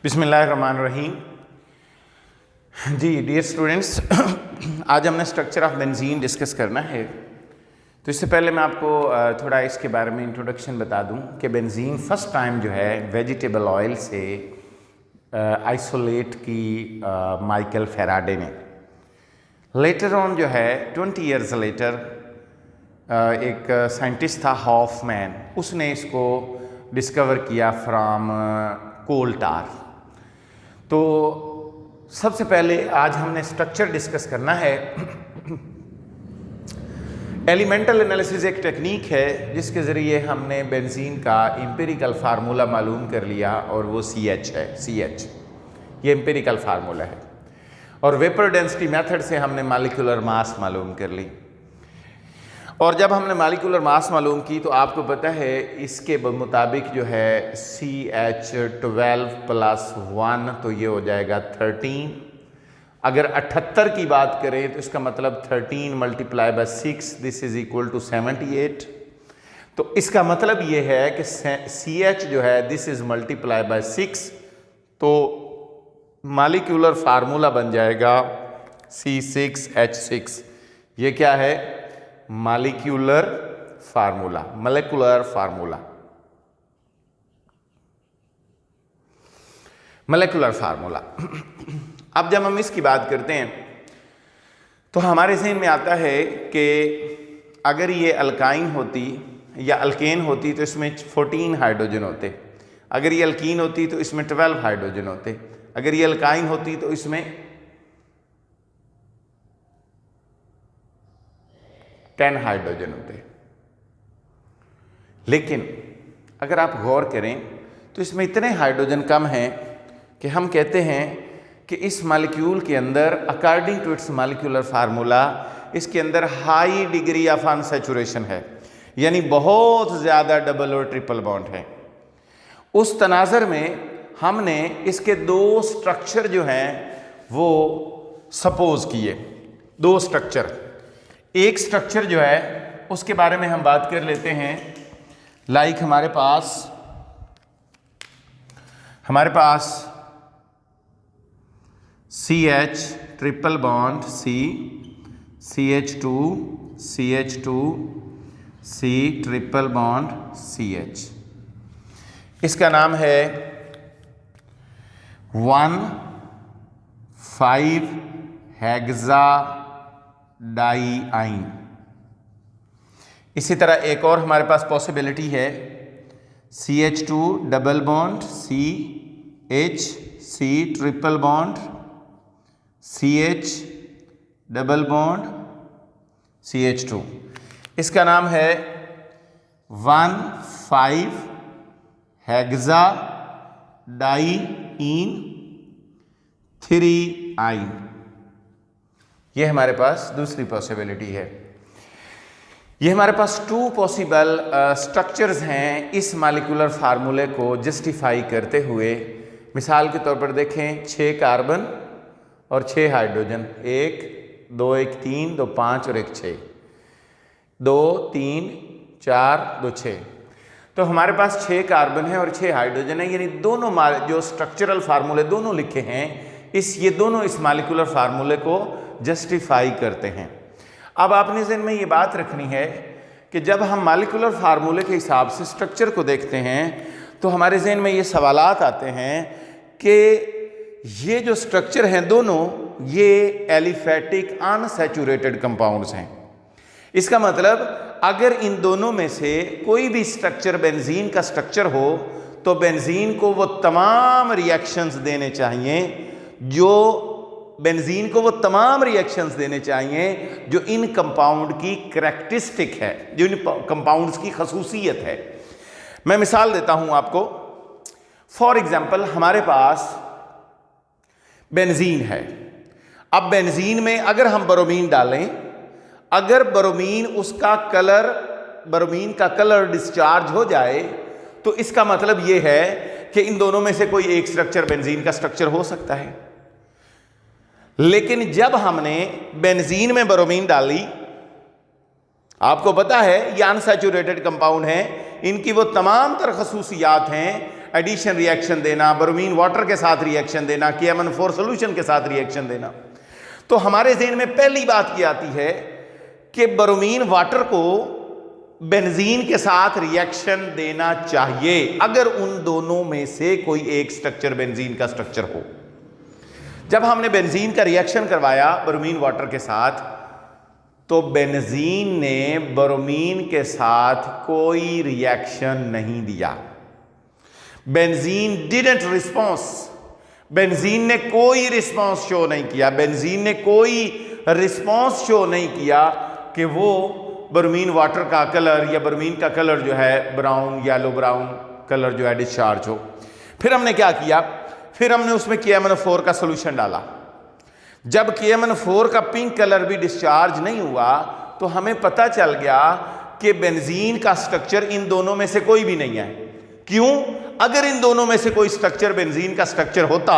बिस्मिल्लाहिर्रहमानिर्रहीम। जी dear students, आज हमने स्ट्रक्चर ऑफ बेंजीन डिस्कस करना है। तो इससे पहले मैं आपको थोड़ा इसके बारे में इंट्रोडक्शन बता दूं कि बेंजीन फर्स्ट टाइम जो है वेजिटेबल ऑयल से आइसोलेट की माइकल फैराडे ने। लेटर ऑन जो है 20 ईयर्स लेटर एक साइंटिस्ट था हॉफमैन, उसने इसको डिस्कवर किया फ्रॉम कोल टार। तो सबसे पहले आज हमने स्ट्रक्चर डिस्कस करना है। एलिमेंटल एनालिसिस एक टेक्निक है जिसके ज़रिए हमने बेंजीन का एम्पिरिकल फार्मूला मालूम कर लिया और वो CH है। CH ये एम्पिरिकल फार्मूला है। और वेपर डेंसिटी मेथड से हमने मॉलिक्यूलर मास मालूम कर ली। और जब हमने मॉलिक्यूलर मास मालूम की तो आपको पता है इसके मुताबिक जो है CH12 + 1 तो ये हो जाएगा 13। अगर 78 की बात करें तो इसका मतलब 13 × 6 दिस इज इक्वल टू 78। तो इसका मतलब ये है कि CH जो है दिस इज मल्टीप्लाई बाय 6, तो मॉलिक्यूलर फार्मूला बन जाएगा C6H6। ये क्या है? Molecular formula, molecular formula, molecular formula. अब जब हम इसकी बात करते हैं तो हमारे ज़हन में आता है कि अगर ये अल्काइन होती या अल्केन होती तो इसमें 14 हाइड्रोजन होते, अगर ये अल्कीन होती तो इसमें 12 हाइड्रोजन होते, अगर ये अल्काइन होती तो इसमें 10 हाइड्रोजन होते। लेकिन अगर आप गौर करें तो इसमें इतने हाइड्रोजन कम हैं कि हम कहते हैं कि इस मॉलिक्यूल के अंदर according to its molecular formula इसके अंदर हाई डिग्री ऑफ अनसैचुरेशन है, यानी बहुत ज़्यादा डबल और ट्रिपल बॉन्ड है। उस तनाज़र में हमने इसके दो स्ट्रक्चर जो हैं वो सपोज किए। दो स्ट्रक्चर, एक स्ट्रक्चर जो है उसके बारे में हम बात कर लेते हैं। लाइक हमारे पास CH triple bond C, CH2 CH2 C triple bond CH। इसका नाम है 1,5 हेक्सा डाइआइन। इसी तरह एक और हमारे पास पॉसिबिलिटी है CH2 double bond CH C triple bond CH double bond CH2। इसका नाम है 1,5 हेक्सा डाइइन 3आइन। ये हमारे पास दूसरी पॉसिबिलिटी है। ये हमारे पास 2 पॉसिबल स्ट्रक्चर्स हैं इस मॉलिक्यूलर फार्मूले को जस्टिफाई करते हुए। मिसाल के तौर पर देखें, 6 कार्बन और 6 हाइड्रोजन, 1 2 1 3 2 5 और 1 6, 2 3 4 2 6। तो हमारे पास 6 कार्बन है और 6 हाइड्रोजन है, यानी दोनों जो स्ट्रक्चरल फार्मूले दोनों लिखे हैं ये दोनों इस मॉलिक्यूलर फार्मूले को जस्टिफाई करते हैं। अब आपने ज़हन में ये बात रखनी है कि जब हम मॉलिक्यूलर फार्मूले के हिसाब से स्ट्रक्चर को देखते हैं तो हमारे ज़हन में ये सवालात आते हैं कि ये जो स्ट्रक्चर हैं दोनों ये एलिफेटिक अनसैचुरेटेड कंपाउंड्स हैं। इसका मतलब अगर इन दोनों में से कोई भी स्ट्रक्चर बेंजीन का स्ट्रक्चर हो तो बेंजीन को वो तमाम रिएक्शंस देने चाहिए जो इन कंपाउंड की करैक्टरिस्टिक है, जो इन कंपाउंड्स की खसूसियत है। मैं मिसाल देता हूं आपको। फॉर एग्जाम्पल हमारे पास बेंजीन है। अब बेंजीन में अगर हम ब्रोमीन डालें, अगर ब्रोमीन का कलर डिस्चार्ज हो जाए तो इसका मतलब यह है कि इन दोनों में से कोई एक स्ट्रक्चर बेंजीन का स्ट्रक्चर हो सकता है। लेकिन जब हमने बेंजीन में ब्रोमीन डाली, आपको पता है ये अनसैचुरेटेड कंपाउंड है, इनकी वो तमाम तर खसूसियात हैं एडिशन रिएक्शन देना, ब्रोमीन वाटर के साथ रिएक्शन देना, KMnO4 सोल्यूशन के साथ रिएक्शन देना, तो हमारे ज़हन में पहली बात की आती है कि ब्रोमीन वाटर को बेंजीन के साथ रिएक्शन देना चाहिए अगर उन दोनों में से कोई एक स्ट्रक्चर बेंजीन का स्ट्रक्चर हो। जब हमने बेंजीन का रिएक्शन करवाया ब्रोमीन वाटर के साथ, तो बेंजीन ने ब्रोमीन के साथ कोई रिएक्शन नहीं दिया। बेंजीन डिडंट रिस्पॉन्स, बेंजीन ने कोई रिस्पॉन्स शो नहीं किया, बेंजीन ने कोई रिस्पॉन्स शो नहीं किया कि वो ब्रोमीन वाटर का कलर या ब्रोमीन का कलर जो है ब्राउन, येलो ब्राउन कलर जो है डिस्चार्ज हो। फिर हमने क्या किया, फिर हमने उसमें KMnO4 का सोल्यूशन डाला। जब KMnO4 का पिंक कलर भी डिस्चार्ज नहीं हुआ तो हमें पता चल गया कि बेंजीन का स्ट्रक्चर इन दोनों में से कोई भी नहीं है। क्यों? अगर इन दोनों में से कोई स्ट्रक्चर बेंजीन का स्ट्रक्चर होता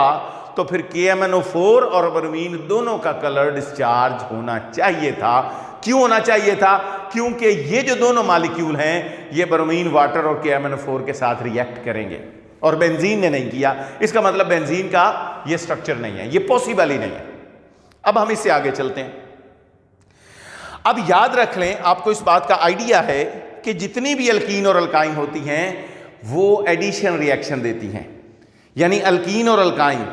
तो फिर KMnO4 और ब्रोमीन दोनों का कलर डिस्चार्ज होना चाहिए था। क्यों होना चाहिए था? क्योंकि ये जो दोनों मॉलिक्यूल हैं ये ब्रोमीन वाटर और KMnO4 के साथ रिएक्ट करेंगे और बेंजीन ने नहीं किया। इसका मतलब बेंजीन का ये स्ट्रक्चर नहीं है, ये पॉसिबल ही नहीं है। अब हम इससे आगे चलते हैं। अब याद रख लें, आपको इस बात का आइडिया है कि जितनी भी अल्कीन और अल्काइन होती हैं वो एडिशन रिएक्शन देती हैं, यानी अल्कीन और अल्काइन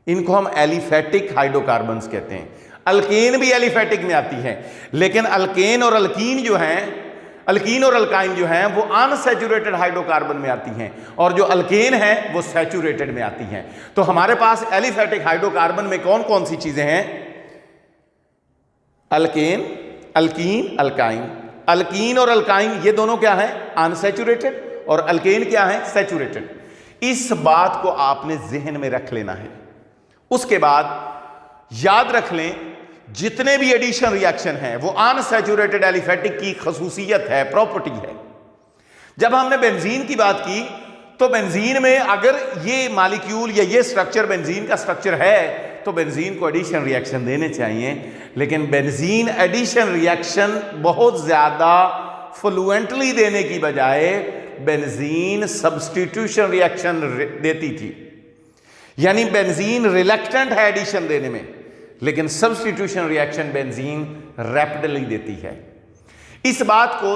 इनको हम एलिफेटिक हाइड्रोकार्बन्स कहते हैं। अल्केन भी एलिफेटिक में आती है, लेकिन अल्केन और अल्कीन जो हैं, अल्कीन और अल्काइन जो हैं वो अनसैचुरेटेड हाइड्रोकार्बन में आती हैं और जो अल्केन है वो सैचुरेटेड में आती हैं। तो हमारे पास एलिफेटिक हाइड्रोकार्बन में कौन कौन सी चीजें हैं? Alkane, alkyne, alkyne. अल्कीन और अल्काइन ये दोनों क्या हैं? अनसैचुरेटेड, और अल्केन क्या है? सैचुरेटेड। इस बात को आपने जहन में रख लेना है। उसके बाद याद रख लें, जितने भी एडिशन रिएक्शन हैं वो अनसैचुरेटेड एलिफेटिक की खसूसियत है, प्रॉपर्टी है। जब हमने बेंजीन की बात की तो बेंजीन में अगर ये मॉलिक्यूल या ये स्ट्रक्चर बेंजीन का स्ट्रक्चर है तो बेंजीन को एडिशन रिएक्शन देने चाहिए, लेकिन बेंजीन एडिशन रिएक्शन बहुत ज्यादा फ्लुएंटली देने की बजाय बेंजीन सब्स्टिट्यूशन रिएक्शन देती थी। यानी बेंजीन रिलक्टेंट है एडिशन देने में, लेकिन सब्स्टिट्यूशन रिएक्शन बेंजीन रैपिडली देती है। इस बात को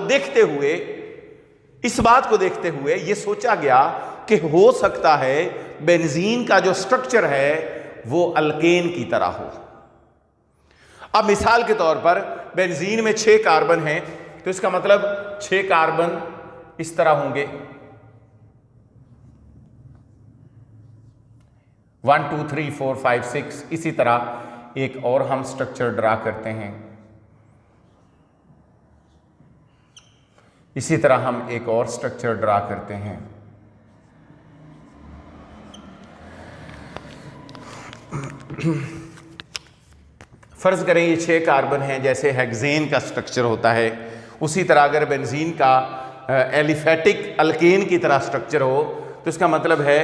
देखते हुए यह सोचा गया कि हो सकता है बेंजीन का जो स्ट्रक्चर है वो अल्केन की तरह हो। अब मिसाल के तौर पर बेंजीन में 6 कार्बन हैं, तो इसका मतलब 6 कार्बन इस तरह होंगे, 1 2 3 4 5 6। इसी तरह एक और हम स्ट्रक्चर ड्रा करते हैं, इसी तरह हम एक और स्ट्रक्चर ड्रा करते हैं। फर्ज करें ये 6 कार्बन हैं, जैसे हेक्सेन का स्ट्रक्चर होता है, उसी तरह अगर बेंजीन का एलिफेटिक अल्केन की तरह स्ट्रक्चर हो तो इसका मतलब है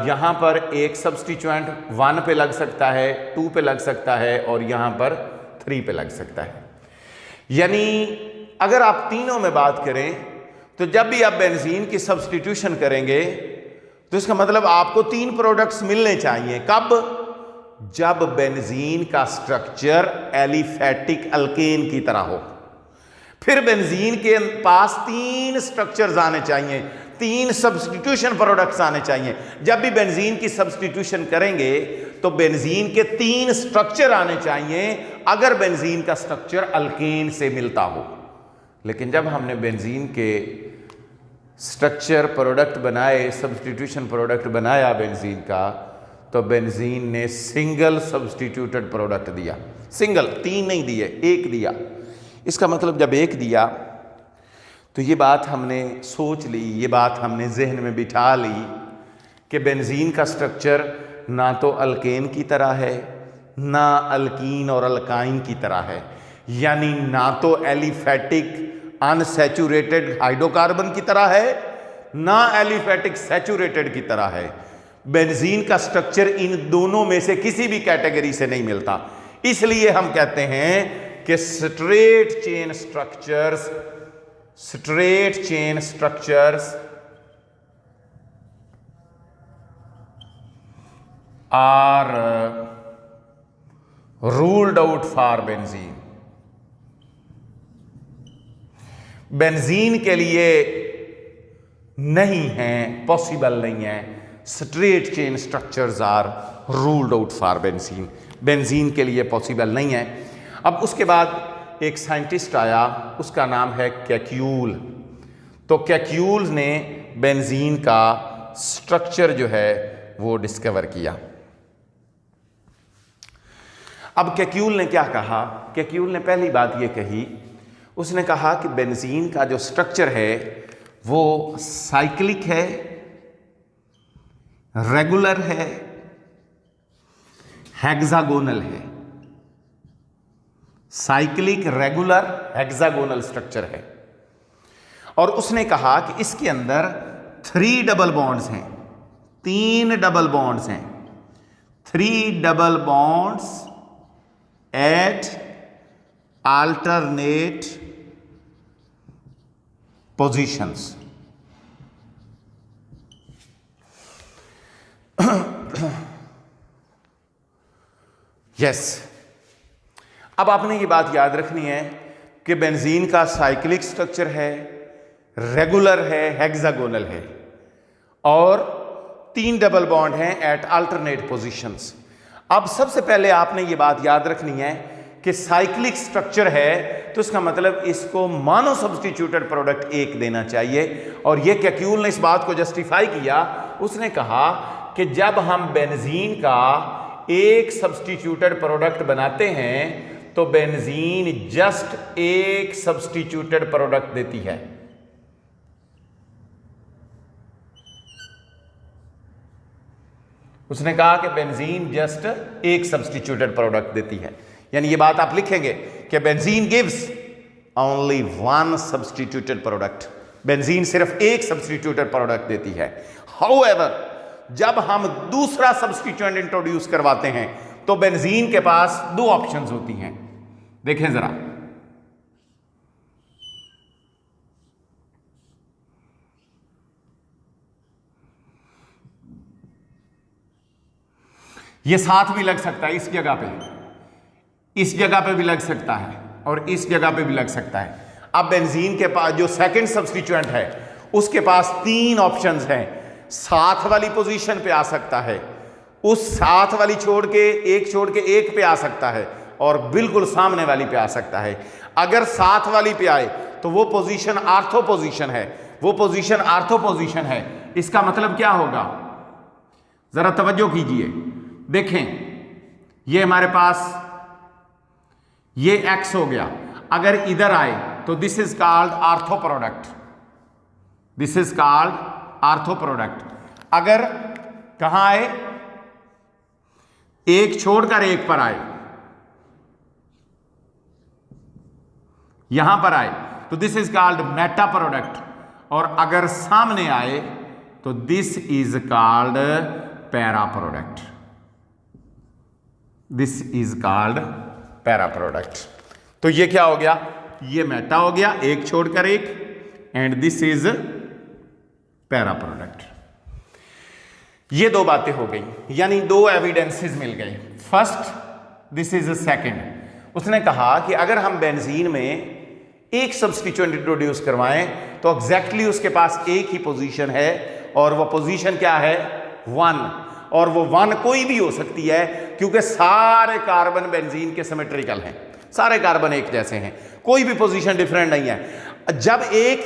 यहाँ पर एक सब्स्टिट्यूएंट 1 पे लग सकता है, 2 पे लग सकता है और यहाँ पर 3 पे लग सकता है। यानी अगर आप तीनों में बात करें तो जब भी आप बेंजीन की सब्स्टिट्यूशन करेंगे तो इसका मतलब आपको 3 प्रोडक्ट्स मिलने चाहिए। कब? जब बेंजीन का स्ट्रक्चर एलिफेटिक अल्केन की तरह हो। फिर बेंजीन के पास 3 स्ट्रक्चर्स आने चाहिए, 3 सब्स्टिट्यूशन प्रोडक्ट्स आने चाहिए। जब भी बेंजीन की सब्स्टिट्यूशन करेंगे तो बेंजीन के 3 स्ट्रक्चर आने चाहिए अगर बेंजीन का स्ट्रक्चर अल्केन से मिलता हो। लेकिन जब हमने बेंजीन के स्ट्रक्चर प्रोडक्ट बनाए, सब्स्टिट्यूशन प्रोडक्ट बनाया बेंजीन का, तो बेंजीन ने सिंगल सब्स्टिट्यूटेड प्रोडक्ट दिया। सिंगल, 3 नहीं दिए, 1 दिया। इसका मतलब जब 1 दिया तो ये बात हमने सोच ली, ये बात हमने जहन में बिठा ली कि बेंजीन का स्ट्रक्चर ना तो अल्केन की तरह है, ना अल्कीन और अल्काइन की तरह है। यानी ना तो एलिफेटिक अनसैचुरेटेड हाइड्रोकार्बन की तरह है, ना एलिफेटिक सैचुरेटेड की तरह है। बेंजीन का स्ट्रक्चर इन दोनों में से किसी भी कैटेगरी से नहीं मिलता। इसलिए हम कहते हैं कि straight chain structures are ruled out for benzene. Benzene के लिए नहीं है, पॉसिबल नहीं है। Straight chain structures are ruled out for benzene, benzene के लिए पॉसिबल नहीं है। अब उसके बाद एक साइंटिस्ट आया, उसका नाम है कैक्यूल। तो कैक्यूल ने बेंजीन का स्ट्रक्चर जो है वो डिस्कवर किया। अब कैक्यूल ने क्या कहा? कैक्यूल ने पहली बात ये कही, उसने कहा कि बेंजीन का जो स्ट्रक्चर है वो साइक्लिक है, रेगुलर है, हेक्सागोनल है। साइक्लिक, रेगुलर, हेक्सागोनल स्ट्रक्चर है। और उसने कहा कि इसके अंदर 3 डबल बॉन्ड्स हैं, 3 डबल बॉन्ड्स हैं, 3 double bonds eight alternate positions। Yes, अब आपने ये बात याद रखनी है कि बेंजीन का साइक्लिक स्ट्रक्चर है, रेगुलर है, हेक्सागोनल है और 3 डबल बॉन्ड हैं एट अल्टरनेट पोजीशंस। अब सबसे पहले आपने ये बात याद रखनी है कि साइक्लिक स्ट्रक्चर है तो इसका मतलब इसको मानो सब्स्टिट्यूटेड प्रोडक्ट 1 देना चाहिए। और ये कैक्यूल ने इस बात को जस्टिफाई किया। उसने कहा कि जब हम बेंजीन का एक सब्स्टिट्यूटेड प्रोडक्ट बनाते हैं तो बेंजीन जस्ट एक सब्स्टिट्यूटेड प्रोडक्ट देती है। उसने कहा कि बेंजीन जस्ट एक सब्स्टिट्यूटेड प्रोडक्ट देती है, यानी ये बात आप लिखेंगे कि benzene gives only 1 substituted product. Benzene सिर्फ एक सब्स्टिट्यूटेड प्रोडक्ट देती है। हाउएवर, जब हम दूसरा सब्स्टिट्यूएंट इंट्रोड्यूस करवाते हैं तो बेंजीन के पास 2 ऑप्शंस होती हैं। देखें जरा, ये साथ भी लग सकता है, इस जगह पे, इस जगह पे भी लग सकता है और इस जगह पे भी लग सकता है। अब बेंजीन के पास जो सेकंड सब्स्टिट्यूएंट है उसके पास 3 ऑप्शंस हैं। साथ वाली पोजीशन पे आ सकता है, उस साथ वाली छोड़ के एक पे आ सकता है और बिल्कुल सामने वाली पे आ सकता है। अगर साथ वाली पे आए तो वो पोजीशन आर्थो पोजीशन है, वो पोजीशन आर्थो पोजीशन है। इसका मतलब क्या होगा, जरा तवज्जो कीजिए। देखें, ये हमारे पास ये x हो गया। अगर इधर आए तो this is called ortho product, this is called ortho product. अगर कहां आए, एक छोड़कर एक पर आए, यहां पर आए तो this is called Meta product. और अगर सामने आए तो this is called para product, this is called para product. तो ये क्या हो गया, ये मेटा हो गया, एक छोड़कर एक, and this is para product. ये 2 बातें हो गई, यानी 2 एविडेंसेस मिल गए। First, this is second. उसने कहा कि अगर हम बेंजीन में एक सब्स्टिट्यूएंट इंट्रोड्यूस करवाएं तो एग्जैक्टली उसके पास एक ही पोजीशन है और वो पोजीशन क्या है, 1। और वो 1 कोई भी हो सकती है क्योंकि सारे कार्बन बेंजीन के सिमेट्रिकल हैं, सारे कार्बन एक जैसे हैं, कोई भी पोजीशन डिफरेंट नहीं है। जब एक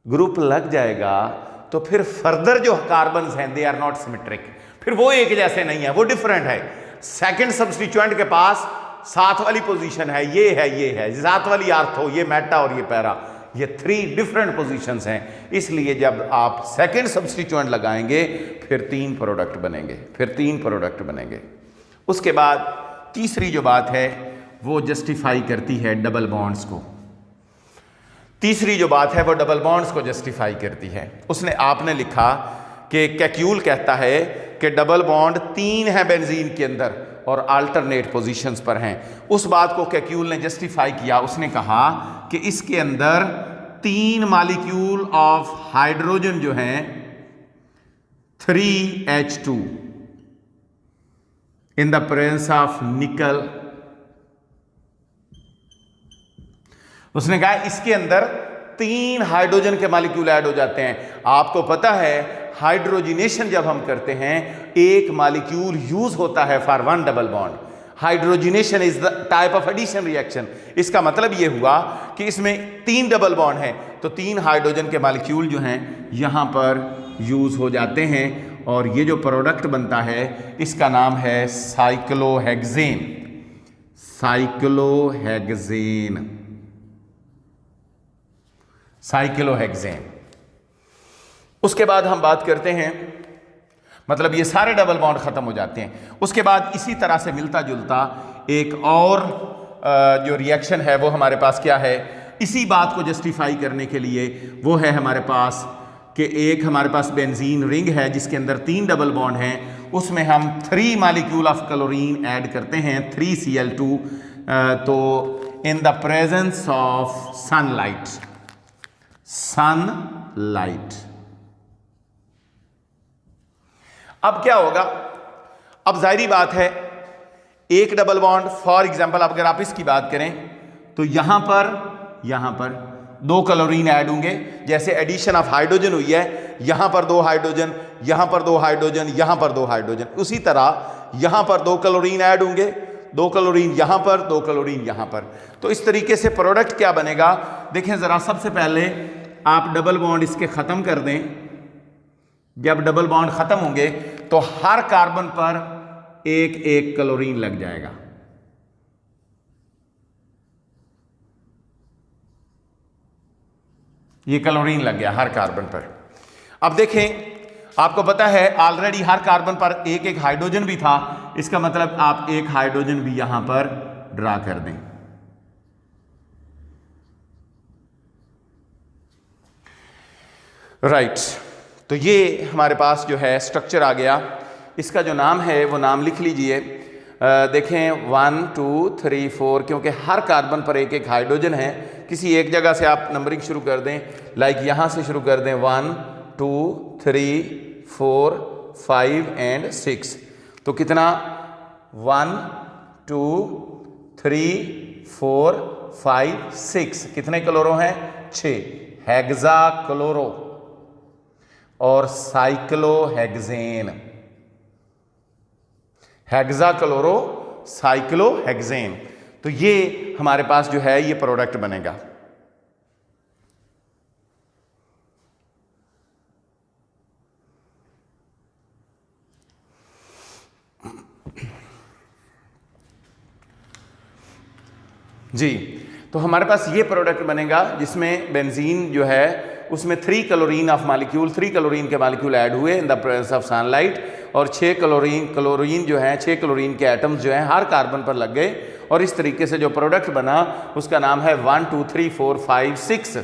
ग्रुप लग जाएगा तो फिर फर्दर जो कार्बन्स हैं दे आर नॉट सिमेट्रिक, फिर वो एक जैसे नहीं है, वो डिफरेंट है। सेकंड सब्स्टिट्यूएंट के पास साथ वाली पोजीशन है, ये है, ये है, साथ वाली आर्थो, ये मेटा और ये पैरा, ये 3 डिफरेंट पोजीशंस हैं। इसलिए जब आप सेकंड सब्स्टिट्यूएंट लगाएंगे फिर 3 प्रोडक्ट बनेंगे, फिर 3 प्रोडक्ट बनेंगे। उसके बाद तीसरी जो बात है वो जस्टिफाई करती है डबल बॉन्ड्स को। तीसरी जो बात है वो डबल बॉन्ड्स को जस्टिफाई करती है। उसने, आपने लिखा कि कैक्यूल कहता है कि डबल बॉन्ड 3 है बेंजीन के अंदर और अल्टरनेट पोजीशंस पर हैं। उस बात को कैक्यूल ने जस्टिफाई किया। उसने कहा कि इसके अंदर 3 मॉलिक्यूल ऑफ हाइड्रोजन जो हैं 3H2, in the presence of निकल। उसने कहा इसके अंदर 3 हाइड्रोजन के मॉलिक्यूल ऐड हो जाते हैं। आपको पता है हाइड्रोजिनेशन जब हम करते हैं एक मॉलिक्यूल यूज होता है for 1 double bond. Hydrogenation is the type of addition reaction. इसका मतलब यह हुआ कि इसमें 3 डबल बॉन्ड हैं, तो 3 हाइड्रोजन के मॉलिक्यूल जो हैं यहां पर यूज हो जाते हैं और ये जो प्रोडक्ट बनता है इसका नाम है साइक्लोहेक्सेन। Cyclohexane, cyclohexane. उसके बाद हम बात करते हैं, मतलब ये सारे डबल बॉन्ड खत्म हो जाते हैं। उसके बाद इसी तरह से मिलता जुलता एक और जो रिएक्शन है वो हमारे पास क्या है, इसी बात को जस्टिफाई करने के लिए वो है हमारे पास कि एक हमारे पास बेंजीन रिंग है जिसके अंदर 3 डबल बॉन्ड हैं, उसमें हम 3 मॉलिक्यूल ऑफ क्लोरीन ऐड करते हैं 3Cl2। तो in the presence of sunlight, sunlight. अब क्या होगा, अब जाहिर बात है एक डबल बॉन्ड, फॉर एग्जांपल अगर आप इसकी बात करें तो यहां पर 2 क्लोरीन ऐड होंगे, जैसे एडिशन ऑफ हाइड्रोजन हुई है, यहां पर 2 हाइड्रोजन, यहां पर 2 हाइड्रोजन, यहां पर 2 हाइड्रोजन, उसी तरह यहां पर 2 क्लोरीन ऐड होंगे, 2 क्लोरीन यहां पर, 2 क्लोरीन यहां पर। तो इस तरीके से प्रोडक्ट क्या बनेगा, देखें जरा। सबसे पहले आप डबल बॉन्ड इसके खत्म कर दें। जब डबल बॉन्ड खत्म होंगे तो हर कार्बन पर एक एक क्लोरीन लग जाएगा। ये क्लोरीन लग गया हर कार्बन पर। अब देखें, आपको पता है ऑलरेडी हर कार्बन पर एक एक हाइड्रोजन भी था, इसका मतलब आप एक हाइड्रोजन भी यहां पर ड्रा कर दें। राइट, तो ये हमारे पास जो है स्ट्रक्चर आ गया। इसका जो नाम है वो नाम लिख लीजिए। देखें 1 2 3 4, क्योंकि हर कार्बन पर एक एक हाइड्रोजन है, किसी एक जगह से आप नंबरिंग शुरू कर दें, लाइक यहां से शुरू कर दें 1 2 3 4 5 एंड 6। तो कितना 1 2 3 4 5 6, कितने क्लोरो हैं 6, हेक्सा क्लोरो और साइक्लोहेक्सेन। Hexa chloro cyclohexane. तो ये हमारे पास जो है ये प्रोडक्ट बनेगा। जी, तो हमारे पास ये प्रोडक्ट बनेगा जिसमें बेंजीन जो है उसमें 3 क्लोरीन ऑफ मॉलिक्यूल, 3 क्लोरीन के मॉलिक्यूल ऐड हुए in the presence of sunlight, और 6 क्लोरीन जो है 6 क्लोरीन के एटम्स जो हैं हर कार्बन पर लग गए, और इस तरीके से जो प्रोडक्ट बना उसका नाम है 1 2 3 4 5 6।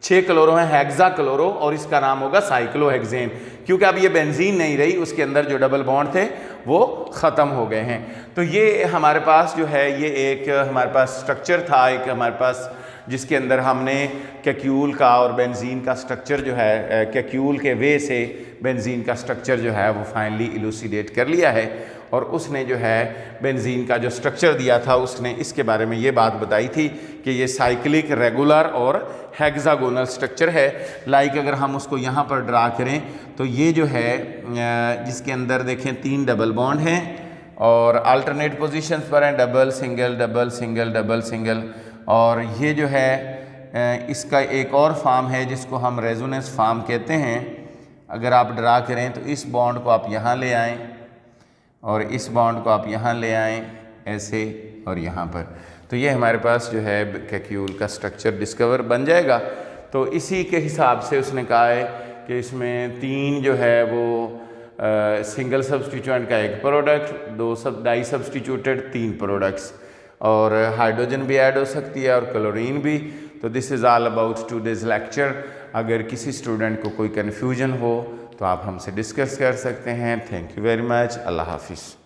6 क्लोरो है हेक्सा क्लोरो और इसका नाम होगा साइक्लोहेक्सेन, क्योंकि अब ये बेंजीन नहीं रही, उसके अंदर जो डबल बॉन्ड थे वो ख़त्म हो गए हैं। तो ये हमारे पास जो है ये एक हमारे पास स्ट्रक्चर था, एक हमारे पास जिसके अंदर हमने कैक्यूल का और बेंजीन का स्ट्रक्चर जो है, कैक्यूल के वे से बेंजीन का स्ट्रक्चर जो है वो फाइनली इलूसिडेट कर लिया है। और उसने जो है बेंजीन का जो स्ट्रक्चर दिया था उसने इसके बारे में ये बात बताई थी कि ये साइक्लिक, रेगुलर और हेक्सागोनल स्ट्रक्चर है। लाइक अगर हम उसको यहाँ पर ड्रा करें तो ये जो है जिसके अंदर देखें 3 डबल बॉन्ड हैं और अल्टरनेट पोजीशंस पर हैं, double single double single double single. और ये जो है इसका एक और फॉर्म है जिसको हम रेजोनेंस फॉर्म कहते हैं। अगर आप ड्रा करें तो इस बॉन्ड को आप यहाँ ले आएँ और इस बॉन्ड को आप यहाँ ले आएँ ऐसे और यहाँ पर, तो ये हमारे पास जो है कैक्यूल का स्ट्रक्चर डिस्कवर बन जाएगा। तो इसी के हिसाब से उसने कहा है कि इसमें 3 जो है वो सिंगल सब्सटीट्यूएंट का एक प्रोडक्ट, 2 डाई सब्सटीट्यूटेड 3 प्रोडक्ट्स, और हाइड्रोजन भी ऐड हो सकती है और क्लोरीन भी। तो this is all about today's lecture. अगर किसी स्टूडेंट को कोई कन्फ्यूजन हो तो आप हमसे डिस्कस कर सकते हैं। Thank you very much. Allah हाफिज़।